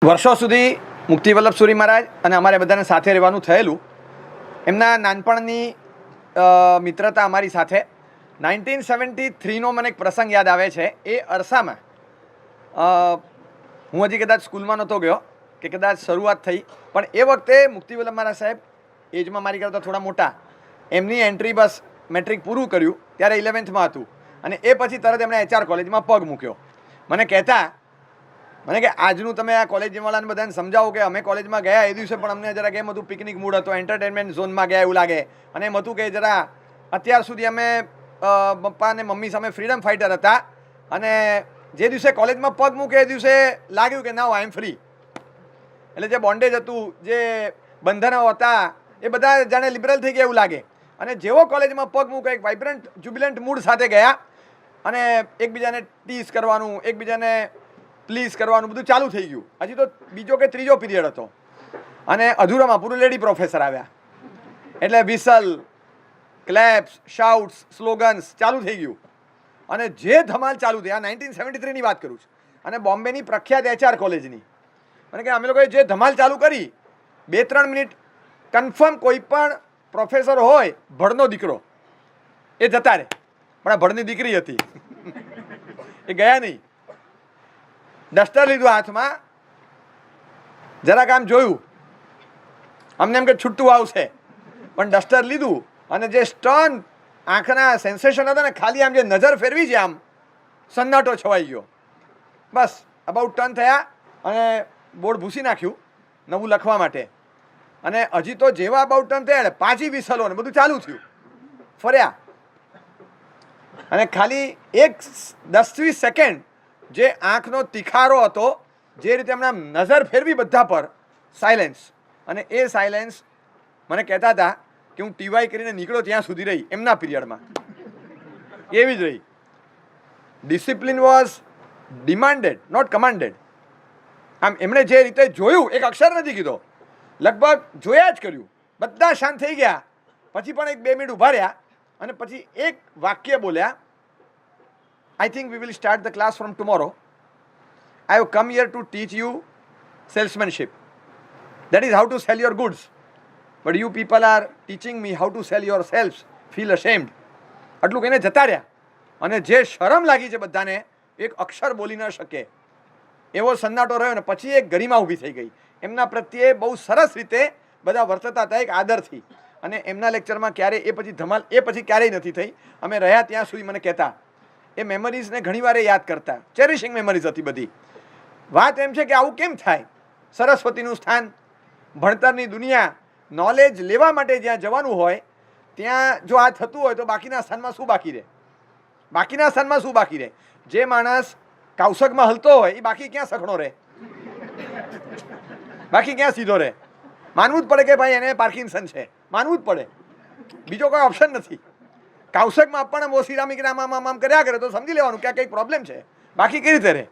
વર્ષો સુધી મુક્તિ વલ્લભ સુરી મહારાજ અને અમારે બધાને સાથે રહેવાનું થયેલું. એમના નાનપણની મિત્રતા અમારી સાથે 1973નો મને એક પ્રસંગ યાદ આવે છે. એ અરસામાં હું હજી કદાચ સ્કૂલમાં નહોતો ગયો કે કદાચ શરૂઆત થઈ, પણ એ વખતે મુક્તિ વલ્લભ મહારાજ સાહેબ એજમાં મારી કરતાં થોડા મોટા, એમની એન્ટ્રી બસ મેટ્રિક પૂરું કર્યું ત્યારે 11થમાં હતું અને એ પછી તરત એમણે HR કોલેજમાં પગ મૂક્યો. મને કહેતા કે આજનું તમે આ કોલેજવાળાને બધાને સમજાવો કે અમે કોલેજમાં ગયા એ દિવસે પણ અમને જરાક એમ હતું, પિકનિક મૂડ હતો, એન્ટરટેનમેન્ટ ઝોનમાં ગયા એવું લાગે. અને એમ હતું કે જરા અત્યાર સુધી અમે પપ્પા અને મમ્મી સામે ફ્રીડમ ફાઇટર હતા અને જે દિવસે કોલેજમાં પગ મૂકે એ દિવસે લાગ્યું કે નાઉ આઈ એમ ફ્રી. એટલે જે બોન્ડેજ હતું, જે બંધનો હતા, એ બધા જાણે લિબરલ થઈ ગયા એવું લાગે. અને જેવો કોલેજમાં પગ મૂકે એક વાઇબ્રન્ટ જ્યુબિલન્ટ મૂડ સાથે ગયા અને એકબીજાને ટીઝ કરવાનું, એકબીજાને પ્લીઝ કરવાનું બધું ચાલુ થઈ ગયું. હજી તો બીજો કે ત્રીજો પીરિયડ હતો અને અધૂરામાં પૂરું લેડી પ્રોફેસર આવ્યા એટલે વિસલ, ક્લેપ્સ, શાઉટ્સ, સ્લોગન્સ ચાલુ થઈ ગયું અને જે ધમાલ ચાલુ થઈ. આ 1973ની વાત કરું છું અને બોમ્બેની પ્રખ્યાત HR કોલેજની. મને કે અમે લોકોએ જે ધમાલ ચાલુ કરી, 2-3 મિનિટ કન્ફર્મ કોઈ પણ પ્રોફેસર હોય ભડનો દીકરો એ જતા રહે, પણ આ ભડની દીકરી હતી એ ગયા નહીં. ડસ્ટર લીધું હાથમાં, જરાક આમ જોયું, અમને એમ કે છૂટું આવશે, પણ ડસ્ટર લીધું અને જે સ્ટર્ન આંખના સેન્સેશન હતા ને, ખાલી આમ જે નજર ફેરવી છે આમ સન્નાટો છવાઈ ગયો. બસ અબાઉટ ટર્ન થયા અને બોર્ડ ભૂસી નાખ્યું નવું લખવા માટે. અને હજી તો જેવા અબાઉટ ટર્ન થયા એટલે પાછી વિસલો ને બધું ચાલુ થયું. ફર્યા અને ખાલી 10-20 સેકન્ડ જે આંખનો તિખારો હતો, જે રીતે એમણે નજર ફેરવી બધા પર, સાયલેન્સ. અને એ સાયલેન્સ મને કહેતા હતા કે હું ટીવાય કરીને નીકળ્યો ત્યાં સુધી રહી એમના પીરિયડમાં એવી જ રહી. Discipline was demanded, not commanded. આમ એમણે જે રીતે જોયું, એક અક્ષર નથી કીધો, લગભગ જોયા જ કર્યું. બધા શાંત થઈ ગયા. પછી પણ 1-2 મિનિટ ઊભા રહ્યા અને પછી એક વાક્ય બોલ્યા, I think we will start the class from tomorrow. I have come here to teach you salesmanship. That is how to sell your goods. But you people are teaching me how to sell yourselves. Feel ashamed. આટલું કહીને જતા રહ્યા અને જે શરમ લાગી છે બધાને, એક અક્ષર બોલી ન શકે એવો સન્નાટો રહ્યો. ને પછી એક ગરિમા ઊભી થઈ ગઈ. એમના પ્રત્યે બહુ સરસ રીતે બધા વર્તતા હતા એક આદરથી. અને એમના લેક્ચરમાં ક્યારે એ પછી ધમાલ એ પછી ક્યારેય નથી થઈ. અમે રહ્યા ત્યાં સુધી મને કહેતા, એ મેમરીઝને ઘણીવાર યાદ કરતા. ચેરિશિંગ મેમરીઝ હતી બધી. વાત એમ છે કે આવું કેમ થાય? સરસ્વતીનું સ્થાન, ભણતરની દુનિયા, નોલેજ લેવા માટે જ્યાં જવાનું હોય ત્યાં જો આ થતું હોય તો બાકીના સ્થાનમાં શું બાકી રહે? બાકીના સ્થાનમાં શું બાકી રહે? જે માણસ કૌશકમાં હલતો હોય એ બાકી ક્યાં સખણો રહે? બાકી ક્યાં સીધો રહે? માનવું જ પડે કે ભાઈ એને પાર્કિન્સન છે, માનવું જ પડે, બીજો કોઈ ઓપ્શન નથી. કૌશકમાં પણ મોસીરામી કે આમ કર્યા કરે તો સમજી લેવાનું કે કંઈક પ્રોબ્લેમ છે, બાકી કઈ રીતે રહે?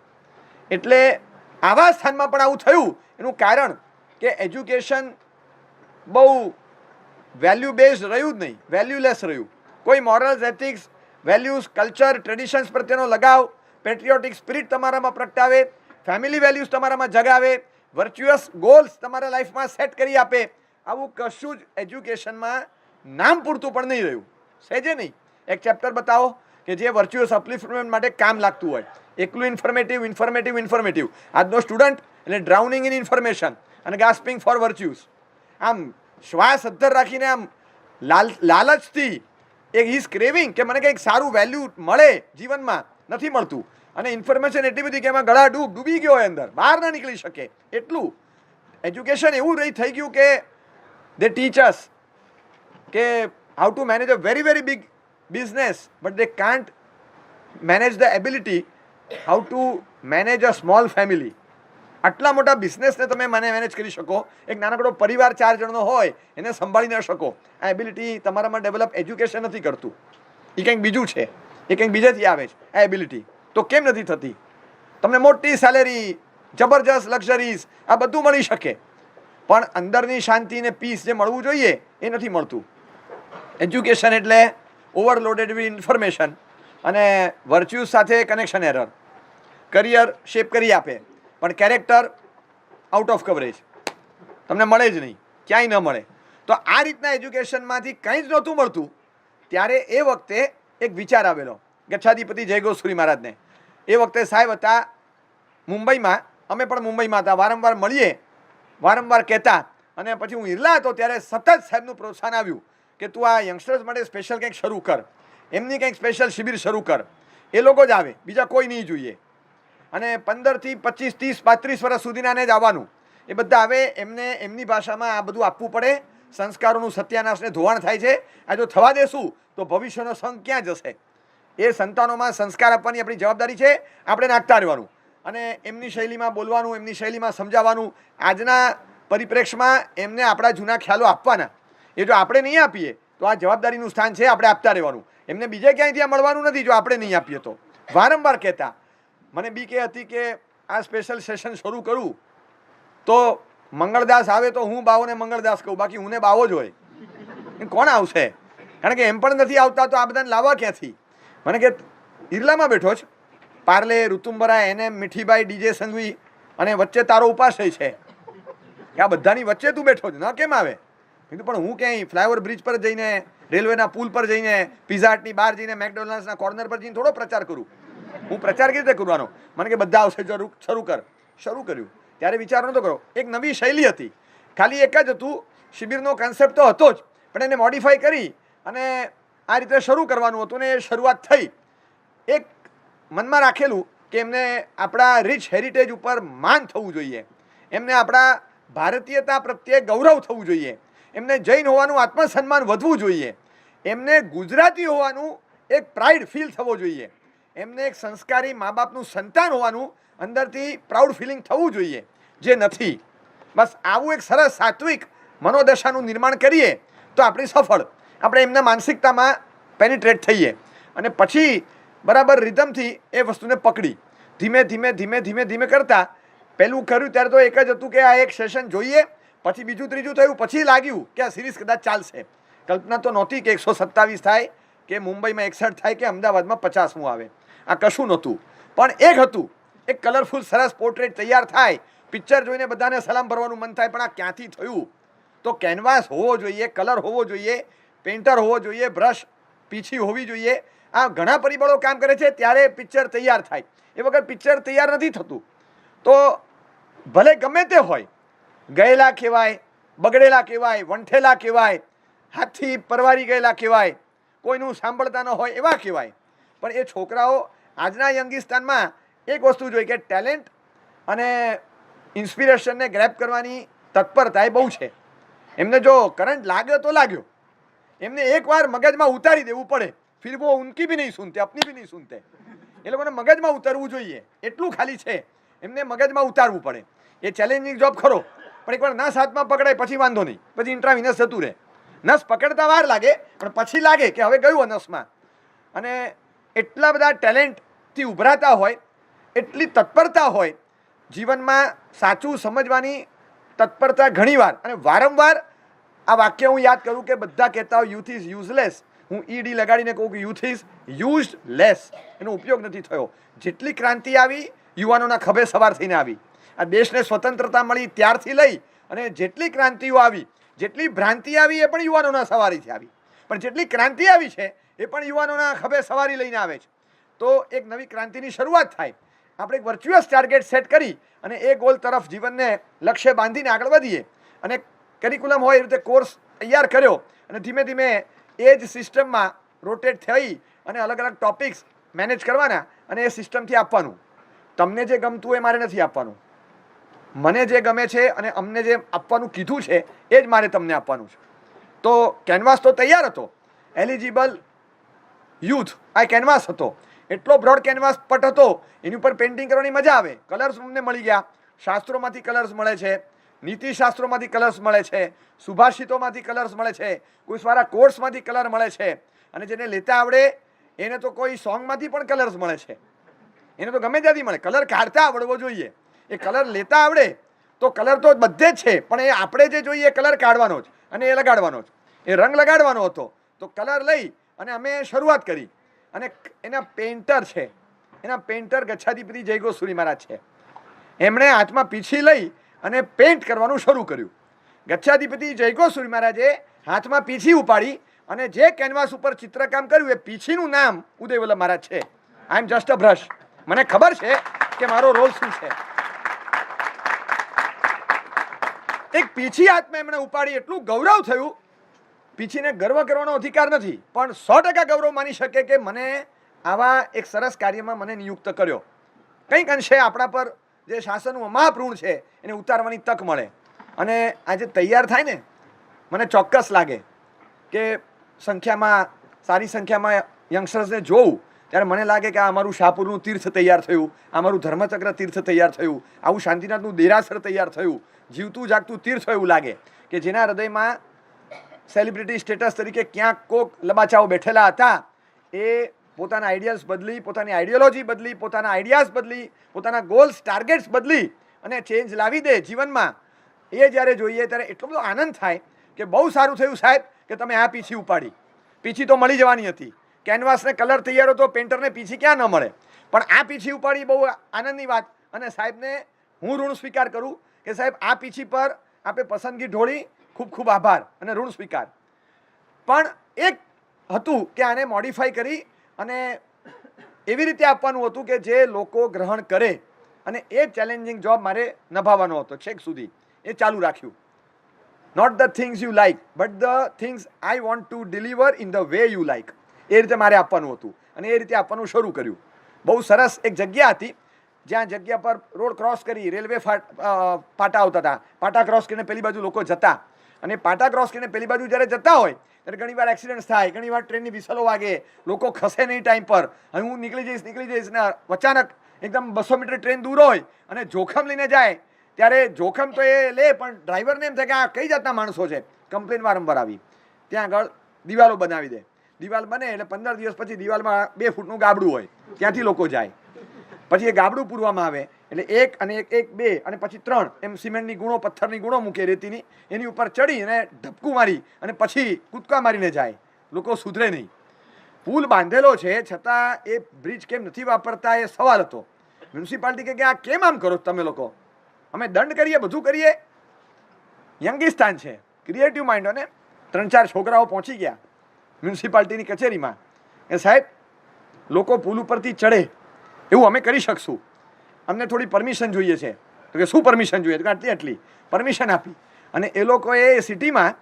એટલે આવા સ્થાનમાં પણ આવું થયું. એનું કારણ કે એજ્યુકેશન બહુ વેલ્યુ બેઝડ રહ્યું જ નહીં, વેલ્યુલેસ રહ્યું. કોઈ morals, ethics, values, culture, traditions પ્રત્યેનો લગાવ, પેટ્રિયોટિક સ્પિરિટ તમારામાં પ્રગટાવે, ફેમિલી વેલ્યુઝ તમારામાં જગાવે, વર્ચ્યુઅસ ગોલ્સ તમારા લાઈફમાં સેટ કરી આપે, આવું કશું જ એજ્યુકેશનમાં નામ પૂરતું પણ નહીં રહ્યું. સહેજે નહીં. એક ચેપ્ટર બતાવો કે જે વર્ચ્યુઅસ અપલિફ્ટમેન્ટ માટે કામ લાગતું હોય. એકલું ઇન્ફોર્મેટિવ. આજનો સ્ટુડન્ટ એટલે ડ્રાઉનિંગ ઇન ઇન્ફોર્મેશન અને ગાસ્પિંગ ફોર વર્ચ્યુઅસ. આમ શ્વાસ અદ્ધર રાખીને આમ લાલચથી એક હિઝ ક્રેવિંગ કે મને કંઈક સારું વેલ્યુ મળે જીવનમાં, નથી મળતું. અને ઇન્ફોર્મેશન એટલી બધી કે એમાં ગળા ડૂબી ગયો હોય, અંદર બહાર ના નીકળી શકે એટલું. એજ્યુકેશન એવું થઈ ગયું કે દે ટીચ અસ કે how to manage a very very big business, but they can't manage the ability how to manage a small family. આટલા મોટા બિઝનેસને તમે મેનેજ કરી શકો, એક નાનકડો પરિવાર 4 જણનો હોય એને સંભાળી ન શકો, આ એબિલિટી તમારામાં ડેવલપ એજ્યુકેશન નથી કરતું. એ કંઈક બીજું છે, એ કંઈક બીજેથી આવે છે આ એબિલિટી. તો કેમ નથી થતી? તમને મોટી સેલેરી, જબરજસ્ત લક્ઝરીઝ, આ બધું મળી શકે, પણ અંદરની શાંતિ ને પીસ જે મળવું જોઈએ એ નથી મળતું. એજ્યુકેશન એટલે ઓવરલોડેડ વિથ ઇન્ફોર્મેશન અને વર્ચ્યુઝ સાથે કનેક્શન એરર. કરિયર શેપ કરી આપે પણ કેરેક્ટર આઉટ ઓફ કવરેજ, તમને મળે જ નહીં, ક્યાંય ન મળે. તો આ રીતના એજ્યુકેશનમાંથી કંઈ જ નહોતું મળતું. ત્યારે એ વખતે એક વિચાર આવેલો ગચ્છાધિપતિ જય ગોસુરી મહારાજને. એ વખતે સાહેબ હતા મુંબઈમાં, અમે પણ મુંબઈમાં હતા, વારંવાર મળીએ, વારંવાર કહેતા. અને પછી હું ઈરલા હતો ત્યારે સતત સાહેબનું પ્રોત્સાહન આવ્યું કે તું આ યંગસ્ટર્સ માટે સ્પેશિયલ કંઈક શરૂ કર, એમની કંઈક સ્પેશિયલ શિબિર શરૂ કર, એ લોકો જ આવે, બીજા કોઈ નહીં જોઈએ. અને 15થી 25, 30, 35 વર્ષ સુધીનાને જ આવવાનું, એ બધા આવે, એમને એમની ભાષામાં આ બધું આપવું પડે. સંસ્કારોનું સત્યાનાશને ધોવાણ થાય છે. આ જો થવા દેશું તો ભવિષ્યનો સંઘ ક્યાં જશે? એ સંતાનોમાં સંસ્કાર આપવાની આપણી જવાબદારી છે, આપણે નાખતા રહેવાનું અને એમની શૈલીમાં બોલવાનું, એમની શૈલીમાં સમજાવવાનું. આજના પરિપ્રેક્ષમાં એમને આપણા જૂના ખ્યાલો આપવાના. એ જો આપણે નહીં આપીએ તો આ જવાબદારીનું સ્થાન છે, આપણે આપતા રહેવાનું. એમને બીજે ક્યાંયથી મળવાનું નથી જો આપણે નહીં આપીએ તો. વારંવાર કહેતા. મને બીક એ હતી કે આ સ્પેશિયલ સેશન શરૂ કરું તો મંગળદાસ આવે તો હું બાવોને મંગળદાસ કહું, બાકી હું બાવો જ હોય, કોણ આવશે? કારણ કે એમ પણ નથી આવતા તો આ બધાને લાવવા ક્યાંથી? મને કે ઈરલામાં બેઠો છે, પાર્લે, ઋતુંબરા, એને મીઠીબાઈ, ડીજે સંઘવી અને વચ્ચે તારો ઉપાશ્રય છે, કે આ બધાની વચ્ચે તું બેઠો છે, ન કેમ આવે? કીધું પણ હું ક્યાંય ફ્લાયઓવર બ્રિજ પર જઈને, રેલવેના પુલ પર જઈને, પિઝા હટની બહાર જઈને, મેકડોનાલ્ડ્સના કોર્નર પર જઈને થોડો પ્રચાર કરું. હું પ્રચાર કેવી રીતે કરવાનો? મને કે બધા આવશે, શરૂ કર. શરૂ કર્યું. ત્યારે વિચાર નહોતો કરો, એક નવી શૈલી હતી, ખાલી એક જ હતું, શિબિરનો કન્સેપ્ટ તો હતો જ, પણ એને મોડિફાઈ કરી અને આ રીતે શરૂ કરવાનું હતું ને એ શરૂઆત થઈ. એક મનમાં રાખેલું કે એમને આપણા રિચ હેરિટેજ ઉપર માન થવું જોઈએ, એમને આપણા ભારતીયતા પ્રત્યે ગૌરવ થવું જોઈએ, એમને જૈન હોવાનું આત્મસન્માન વધવું જોઈએ, એમને ગુજરાતી હોવાનું એક પ્રાઇડ ફીલ થવો જોઈએ, એમને એક સંસ્કારી મા બાપનું સંતાન હોવાનું અંદરથી પ્રાઉડ ફિલિંગ થવું જોઈએ, જે નથી. બસ આવું એક સરસ સાત્વિક મનોદશાનું નિર્માણ કરીએ તો આપણી સફળ, આપણે એમના માનસિકતામાં પેનિટ્રેટ થઈએ અને પછી બરાબર રિધમથી એ વસ્તુને પકડી ધીમે ધીમે ધીમે ધીમે ધીમે કરતાં. પહેલું કર્યું ત્યારે તો એક જ હતું કે આ એક સેશન જોઈએ, પછી બીજું ત્રીજું થયું, પછી લાગ્યું કે આ સિરીઝ કદાચ ચાલશે. કલ્પના તો નહોતી કે 127 થાય, કે મુંબઈમાં 61 થાય, કે અમદાવાદમાં 50મું આવે. આ કશું નહોતું, પણ એક હતું, એક કલરફુલ સરસ પોર્ટ્રેટ તૈયાર થાય, પિક્ચર જોઈને બધાને સલામ ભરવાનું મન થાય. પણ આ ક્યાંથી થયું? તો કેનવાસ હોવો જોઈએ, કલર હોવો જોઈએ, પેઇન્ટર હોવો જોઈએ, બ્રશ પીછી હોવી જોઈએ. આ ઘણા પરિબળો કામ કરે છે ત્યારે પિક્ચર તૈયાર થાય. એ વખત પિક્ચર તૈયાર નથી થતું. તો ભલે ગમે તે હોય, ગયેલા કહેવાય, બગડેલા કહેવાય, વંઠેલા કહેવાય, હાથથી પરવારી ગયેલા કહેવાય, કોઈનું સાંભળતા ન હોય એવા કહેવાય, પણ એ છોકરાઓ આજના યંગિસ્તાનમાં એક વસ્તુ જોઈએ કે ટેલેન્ટ અને ઇન્સ્પિરેશનને ગ્રેપ કરવાની તત્પરતા એ બહુ છે. એમને જો કરંટ લાગ્યો તો લાગ્યો, એમને એકવાર મગજમાં ઉતારી દેવું પડે. ફિર વો ઉનકી ભી નહીં સુનતે, અપની ભી નહીં સુનતે. એ લોકોને મગજમાં ઉતારવું જોઈએ, એટલું ખાલી છે, એમને મગજમાં ઉતારવું પડે. એ ચેલેન્જિંગ જોબ ખરો, પણ એકવાર નસ હાથમાં પકડાય પછી વાંધો નહીં, પછી ઇન્ટ્રાવિનસ જતું રહે. નસ પકડતા વાર લાગે પણ પછી લાગે કે હવે ગયું નસમાં. અને એટલા બધા ટેલેન્ટથી ઉભરાતા હોય, એટલી તત્પરતા હોય જીવનમાં, સાચું સમજવાની તત્પરતા ઘણીવાર અને વારંવાર. આ વાક્ય હું યાદ કરું કે બધા કહેતા હોય યુથ ઇઝ યુઝલેસ, હું ઈડી લગાડીને કહું કે યુથ ઇઝ યુઝડ લેસ. એનો ઉપયોગ નથી થયો. જેટલી ક્રાંતિ આવી યુવાનોના ખભે સવાર થઈને આવી. આ દેશને સ્વતંત્રતા મળી ત્યારથી લઈ અને જેટલી ક્રાંતિઓ આવી, જેટલી ભ્રાંતિ આવી, એ પણ યુવાનોના સવારીથી આવી. પણ જેટલી ક્રાંતિ આવી છે એ પણ યુવાનોના ખભે સવારી લઈને આવે છે. તો એક નવી ક્રાંતિની શરૂઆત થાય. આપણે એક વર્ચ્યુઅસ ટાર્ગેટ સેટ કરી અને એ ગોલ તરફ જીવનને લક્ષ્ય બાંધીને આગળ વધીએ. અને કરિક્યુલમ હોય એ રીતે કોર્સ તૈયાર કર્યો અને ધીમે ધીમે એ જ સિસ્ટમમાં રોટેટ થઈ અને અલગ અલગ ટોપિક્સ મેનેજ કરવાના અને એ સિસ્ટમથી આપવાનું. તમને જે ગમતું એ મારે નથી આપવાનું, મને જે ગમે છે અને અમને જે આપવાનું કીધું છે એ જ મારે તમને આપવાનું છે. તો કેનવાસ તો તૈયાર હતો, એલિજિબલ યુથ આ કેનવાસ હતો. એટલો બ્રોડ કેનવાસ પટ હતો, એની ઉપર પેઇન્ટિંગ કરવાની મજા આવે. કલર્સ અમને મળી ગયા, શાસ્ત્રોમાંથી કલર્સ મળે છે, નીતિશાસ્ત્રોમાંથી કલર્સ મળે છે, સુભાષિતોમાંથી કલર્સ મળે છે, કોઈ સારા કોર્સમાંથી કલર મળે છે. અને જેને લેતા આવડે એને તો કોઈ સોંગમાંથી પણ કલર્સ મળે છે. એને તો ગમે ત્યાંથી મળે. કલર કાઢતા આવડવો જોઈએ. એ કલર લેતા આવડે તો કલર તો બધે જ છે, પણ એ આપણે જે જોઈએ એ કલર કાઢવાનો જ અને એ લગાડવાનો જ, એ રંગ લગાડવાનો હતો. તો કલર લઈ અને અમે શરૂઆત કરી. અને એના પેઇન્ટર છે, એના પેઇન્ટર ગચ્છાધિપતિ જય ગોસુરી મહારાજ છે. એમણે હાથમાં પીછી લઈ અને પેઇન્ટ કરવાનું શરૂ કર્યું. ગચ્છાધિપતિ જયગોસુરી મહારાજે હાથમાં પીછી ઉપાડી અને જે કેનવાસ ઉપર ચિત્રકામ કર્યું એ પીછીનું નામ ઉદય વલ્લભ મહારાજ છે. આઈ એમ જસ્ટ અ બ્રશ. મને ખબર છે કે મારો રોલ શું છે. એક પીછી હાથમાં એમણે ઉપાડી, એટલું ગૌરવ થયું. પીછીને ગર્વ કરવાનો અધિકાર નથી, પણ 100% ગૌરવ માની શકે કે મને આવા એક સરસ કાર્યમાં મને નિયુક્ત કર્યો. કંઈક અંશે આપણા પર જે શાસનનું મહાપૂર્ણ છે એને ઉતારવાની તક મળે. અને આજે તૈયાર થાય ને, મને ચોક્કસ લાગે કે સંખ્યામાં, સારી સંખ્યામાં યંગસ્ટર્સને જોઉં ત્યારે મને લાગે કે આ અમારું શાહપુરનું તીર્થ તૈયાર થયું, આ અમારું ધર્મચક્ર તીર્થ તૈયાર થયું, આવું શાંતિનાથનું દેરાસર તૈયાર થયું, જીવતું જાગતું તીર્થ એવું લાગે કે જેના હૃદયમાં સેલિબ્રિટી સ્ટેટસ તરીકે ક્યાંક કોક લબાચાઓ બેઠેલા હતા, એ પોતાના આઈડિયાલ્સ બદલી, પોતાની આઈડિયોલોજી બદલી, પોતાના આઈડિયાઝ બદલી, પોતાના ગોલ્સ ટાર્ગેટ્સ બદલી અને ચેન્જ લાવી દે જીવનમાં. એ જ્યારે જોઈએ ત્યારે એટલો બધો આનંદ થાય કે બહુ સારું થયું સાહેબ કે તમે આ પીછી ઉપાડી. પીછી તો મળી જવાની હતી, કેનવાસને કલર તૈયાર હતો, પેન્ટરને પીછી ક્યાં ન મળે, પણ આ પીછી ઉપાડી બહુ આનંદની વાત. અને સાહેબને હું ઋણ સ્વીકાર કરું કે સાહેબ આ પીછી પર આપે પસંદગી ઢોળી, ખૂબ ખૂબ આભાર અને ઋણ સ્વીકાર. પણ એક હતું કે આને મોડિફાઈ કરી અને એવી રીતે આપવાનું હતું કે જે લોકો ગ્રહણ કરે, અને એ ચેલેન્જિંગ જોબ મારે નિભાવવાનો હતો છેક સુધી. એ ચાલુ રાખ્યું. Not the things you like but the things I want to deliver in the way you like. એ રીતે મારે આપવાનું હતું અને એ રીતે આપવાનું શરૂ કર્યું. બહુ સરસ એક જગ્યા હતી જ્યાં જગ્યા પર રોડ ક્રોસ કરી રેલવે પાટા આવતા હતા. પાટા ક્રોસ કરીને પેલી બાજુ લોકો જતા, અને પાટા ક્રોસ કરીને પેલી બાજુ જ્યારે જતા હોય ત્યારે ઘણીવાર એક્સિડન્ટ થાય, ઘણીવાર ટ્રેનની વિસલો વાગે, લોકો ખસે નહીં ટાઈમ પર. હવે હું નીકળી જઈશ ને અચાનક એકદમ 200 મીટર ટ્રેન દૂર હોય અને જોખમ લઈને જાય, ત્યારે જોખમ તો એ લે, પણ ડ્રાઈવરને એમ થાય કે આ કઈ જાતના માણસો છે. કમ્પ્લેન વારંવાર આવી. ત્યાં આગળ દિવાલો બનાવી દે. દિવાલ બને એટલે 15 દિવસ પછી દિવાલમાં 2 ફૂટનું ગાબડું હોય, ત્યાંથી લોકો જાય. પછી એ ગાબડું પૂરવામાં આવે એટલે 1 અને 1 2 અને પછી 3 એમ સિમેન્ટની ગુણો, પથ્થરની ગુણો મૂકે રેતીની, એની ઉપર ચડી અને ધબકું મારી અને પછી કૂદકા મારીને જાય. લોકો સુધરે નહીં. પુલ બાંધેલો છે છતાં એ બ્રિજ કેમ નથી વાપરતા એ સવાલ હતો. મ્યુનિસિપાલિટી કે આ કેમ આમ કરો તમે લોકો? અમે દંડ કરીએ, બધું કરીએ. યંગિસ્તાન છે, ક્રિએટિવ માઇન્ડ. અને 3-4 છોકરાઓ પહોંચી ગયા મ્યુનિસિપાલિટીની કચેરીમાં કે સાહેબ લોકો પુલ ઉપરથી ચડે એવું અમે કરી શકશું, અમને થોડી પરમિશન જોઈએ છે. તો કે શું પરમિશન જોઈએ? તો કે આટલી પરમિશન આપી. અને એ લોકોએ સિટીમાં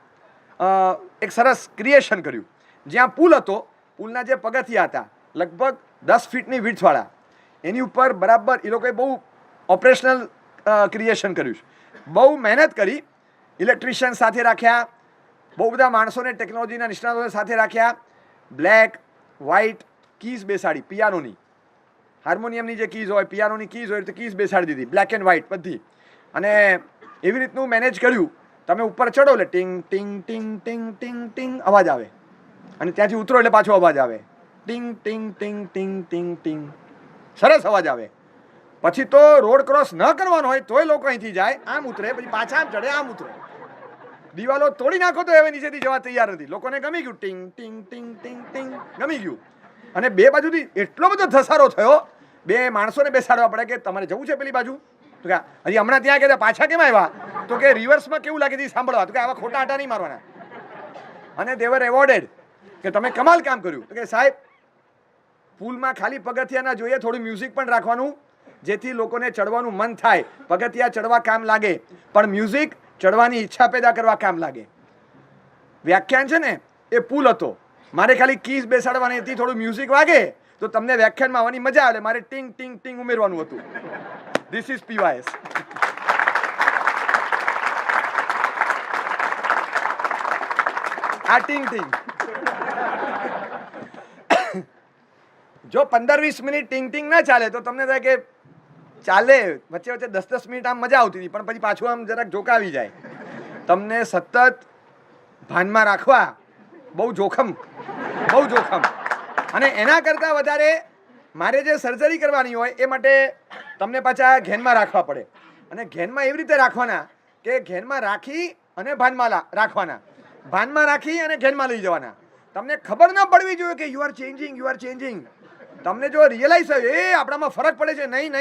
એક સરસ ક્રિએશન કર્યું. જ્યાં પુલ હતો, પુલના જે પગથિયા હતા લગભગ 10 ફીટની વિડ્થવાળા, એની ઉપર બરાબર એ લોકોએ બહુ ઓપરેશનલ ક્રિએશન કર્યું છે. બહુ મહેનત કરી, ઇલેક્ટ્રિશિયન સાથે રાખ્યા, બહુ બધા માણસોને, ટેકનોલોજીના નિષ્ણાતોને સાથે રાખ્યા, બ્લેક વ્હાઇટ કીઝ બેસાડી, પિયાનોની, હાર્મોનિયમની જે કીઝ હોય, પિયાનોની કીઝ હોય તો કીઝ બેસાડી દીધી, બ્લેક એન્ડ વ્હાઇટ બધી. અને એવી રીતનું મેનેજ કર્યું. તમે ઉપર ચડો એટલે ટિંગ ટિંગ ટિંગ ટિંગ ટિંગ ટિંગ અવાજ આવે, અને ત્યાંથી ઉતરો એટલે પાછો અવાજ આવે, ટિંગ ટિંગ ટિંગ ટિંગ ટિંગ ટિંગ. સરસ અવાજ આવે. પછી તો રોડ ક્રોસ ન કરવાનો હોય તોય લોકો અહીંથી જાય, આમ ઉતરે, પછી પાછા આમ ચડે, આમ ઉતરે. દિવાલો તોડી નાખો તો હવે નીચેથી જવા તૈયાર નથી. લોકોને ગમી ગયું, ટિંગ ટિંગ ટિંગ ટિંગ ટિંગ ગમી ગયું. અને બે બાજુથી એટલો બધો ધસારો થયો, 2 માણસોને બેસાડવા પડે કે તમારે જવું છે પેલી બાજુ? તો કે હજી હમણાં ત્યાં કહેતા પાછા કેમ આવ્યા? તો કે રિવર્સમાં કેવું લાગે છે સાંભળવા. તો કે આવા ખોટા આટા નહીં મારવાના. અને દે વર એવોર્ડેડ કે તમે કમાલ કામ કર્યું. તો કે સાહેબ પુલમાં ખાલી પગથિયા ના જોઈએ, થોડું મ્યુઝિક પણ રાખવાનું, જેથી લોકોને ચડવાનું મન થાય. પગથિયા ચડવા કામ લાગે, પણ મ્યુઝિક ચડવાની ઈચ્છા પેદા કરવા કામ લાગે. વ્યાખ્યાન છે ને એ પુલ હતો, મારે ખાલી કીઝ બેસાડવાની હતી, થોડું મ્યુઝિક વાગે તો તમને વ્યાખ્યાનમાં આવવાની મજા આવે. મારે ટિંગ ટિંગ ટિંગ ઉમેરવાનું હતું. This is PYS. આ ટિંગ ટિંગ. જો 15-20 મિનિટ ટિંગ ટિંગ ના ચાલે તો તમને થાય કે ચાલે, વચ્ચે વચ્ચે 10-10 મિનિટ આમ મજા આવતી હતી, પણ પછી પાછું આમ જરાક જોકાવી જાય. તમને સતત ભાનમાં રાખવા બહુ જોખમ. અને એના કરતાં વધારે મારે જે સર્જરી કરવાની હોય એ માટે તમને પાછા ઘેનમાં રાખવા પડે. અને ઘેનમાં એવી રીતે રાખવાના કે ઘેનમાં રાખી અને ભાનમાં રાખવાના, ભાનમાં રાખી અને ઘેનમાં લઈ જવાના. તમને ખબર ન પડવી જોઈએ કે યુ આર ચેન્જિંગ. તમને જો રિયલાઇઝ થયું એ આપણામાં ફરક પડે છે, નહીં,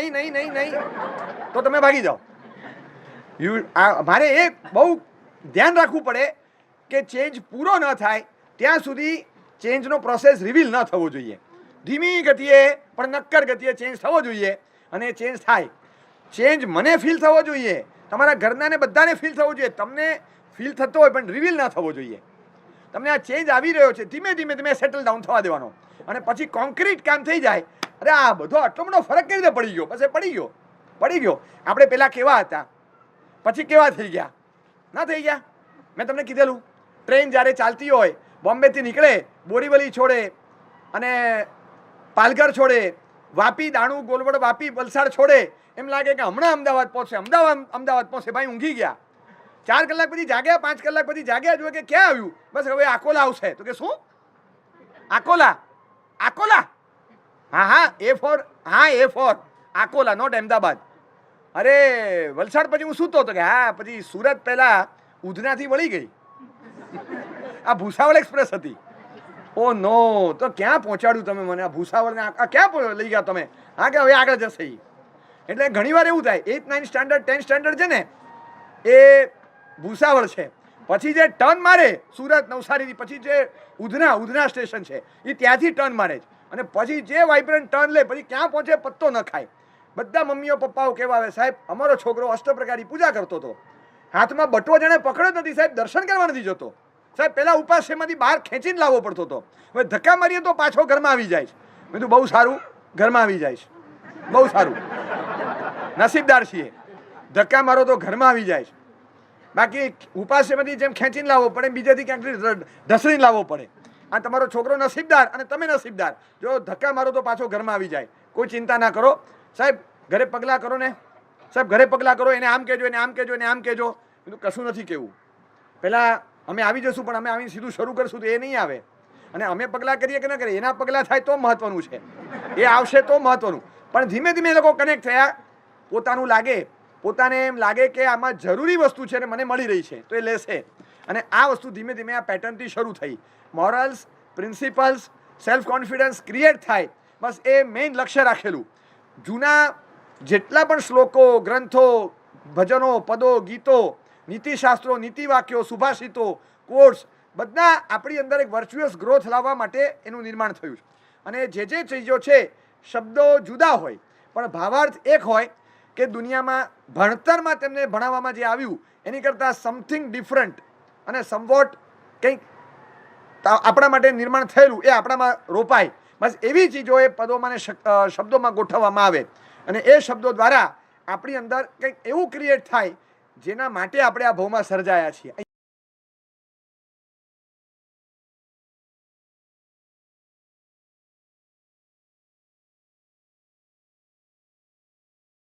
તો તમે ભાગી જાઓ. મારે એ બહુ ધ્યાન રાખવું પડે કે ચેન્જ પૂરો ન થાય ત્યાં સુધી ચેન્જનો પ્રોસેસ રિવીલ ન થવો જોઈએ. ધીમી ગતિએ પણ નક્કર ગતિએ ચેન્જ થવો જોઈએ અને ચેન્જ થાય. ચેન્જ મને ફીલ થવો જોઈએ, તમારા ઘરનાને બધાને ફીલ થવું જોઈએ. તમને ફીલ થતો હોય પણ રિવીલ ન થવો જોઈએ. તમને આ ચેન્જ આવી રહ્યો છે, ધીમે ધીમે ધીમે સેટલ ડાઉન થવા દેવાનો અને પછી કોન્ક્રીટ કામ થઈ જાય. અરે આ બધો આટલો બધો ફરક કેવી રીતે પડી ગયો? બસ એ પડી ગયો. આપણે પહેલાં કેવા હતા, પછી કેવા થઈ ગયા? ના થઈ ગયા? મેં તમને કીધેલું, ટ્રેન જ્યારે ચાલતી હોય, બોમ્બેથી નીકળે, બોરીવલી છોડે અને પાલઘર છોડે, વાપી, દાણુ, ગોલવડ, વાપી, વલસાડ છોડે, એમ લાગે કે હમણાં અમદાવાદ પહોંચશે. અમદાવાદ પહોંચે, ભાઈ ઊંઘી ગયા. 4 કલાક પછી જાગ્યા, 5 કલાક પછી જાગ્યા, જોવે કે ક્યાં આવ્યું? બસ હવે આકોલા આવશે. તો કે શું આકોલા? એ ફોર આકોલા, નોટ અમદાવાદ. અરે વલસાડ પછી હું સૂતો હતો કે પછી સુરત પહેલા ઉધનાથી વળી ગઈ. આ ભૂસાવળ એક્સપ્રેસ હતી. ઓ નો, તો ક્યાં પહોંચાડ્યું તમે મને? આ ભૂસાવળને ક્યાં લઈ ગયા તમે? કે હવે આગળ જશે. એટલે ઘણીવાર એવું થાય, 8, 9 સ્ટાન્ડર્ડ, 10 સ્ટાન્ડર્ડ છે ને, એ ભૂસાવળ છે. પછી જે ટર્ન મારે સુરત, નવસારીથી, પછી જે ઉધના સ્ટેશન છે, એ ત્યાંથી ટર્ન મારે છે. અને પછી જે વાઇબ્રન્ટ ટર્ન લે, પછી ક્યાં પહોંચે પત્તો ન ખાય. બધા મમ્મીઓ પપ્પાઓ કહેવા આવે, સાહેબ અમારો છોકરો અષ્ટપ્રકારની પૂજા કરતો હતો, હાથમાં બટવો જાણે પકડ્યો નથી સાહેબ, દર્શન કરવા નથી જતો સાહેબ. પહેલાં ઉપાસ્યમાંથી બહાર ખેંચીને લાવવો પડતો હતો, હવે ધક્કા મારીએ તો પાછો ઘરમાં આવી જાય છે. મેં કીધું બહુ સારું, ઘરમાં આવી જાય છે, બહુ સારું, નસીબદાર છીએ. ધક્કા મારો તો ઘરમાં આવી જાય છે. બાકી ઉપાસ્યમાંથી જેમ ખેંચીને લાવવો પડે, બીજેથી ક્યાંક ઢસડીને લાવવો પડે. આ તમારો છોકરો નસીબદાર અને તમે નસીબદાર, જો ધક્કા મારો તો પાછો ઘરમાં આવી જાય. કોઈ ચિંતા ના કરો સાહેબ, ઘરે પગલાં કરો ને સાહેબ, ઘરે પગલાં કરો. એને આમ કહેજો, એને આમ કહેજો, એને આમ કહેજો. બીજું કશું નથી કહેવું. પહેલાં અમે આવી જશું, પણ અમે આવીને સીધું શરૂ કરીશું તો એ નહીં આવે. અને અમે પગલાં કરીએ કે ન કરીએ, એના પગલાં થાય તો મહત્વનું છે, એ આવશે તો મહત્વનું. પણ ધીમે ધીમે એ લોકો કનેક્ટ થયા. પોતાનું લાગે, પોતાને એમ લાગે કે આમાં જરૂરી વસ્તુ છે ને મને મળી રહી છે તો એ લેશે. અને આ વસ્તુ ધીમે ધીમે આ પેટર્નથી શરૂ થઈ. Morals, principles, self confidence create થાય, બસ એ મેઇન લક્ષ્ય રાખેલું. જૂના જેટલા પણ શ્લોકો, ગ્રંથો, ભજનો, પદો, ગીતો, નીતિશાસ્ત્રો, નીતિવાક્યો, સુભાષિતો, કોર્સ, બધા આપણી અંદર એક વર્ચ્યુઅસ ગ્રોથ લાવવા માટે એનું નિર્માણ થયું છે. અને જે ચીજો છે, શબ્દો જુદા હોય પણ ભાવાર્થ એક હોય કે દુનિયામાં ભણતરમાં તેમને ભણાવવામાં જે આવ્યું એની કરતાં સમથિંગ ડિફરન્ટ અને સમવોટ કંઈક આપણા માટે નિર્માણ થયેલું એ આપણામાં રોપાય. બસ એવી ચીજો એ પદોમાં ને શબ્દોમાં ગોઠવવામાં આવે અને એ શબ્દો દ્વારા આપણી અંદર કંઈક એવું ક્રિએટ થાય જેના માટે આપણે આ ભવમાં સર્જાયા છીએ.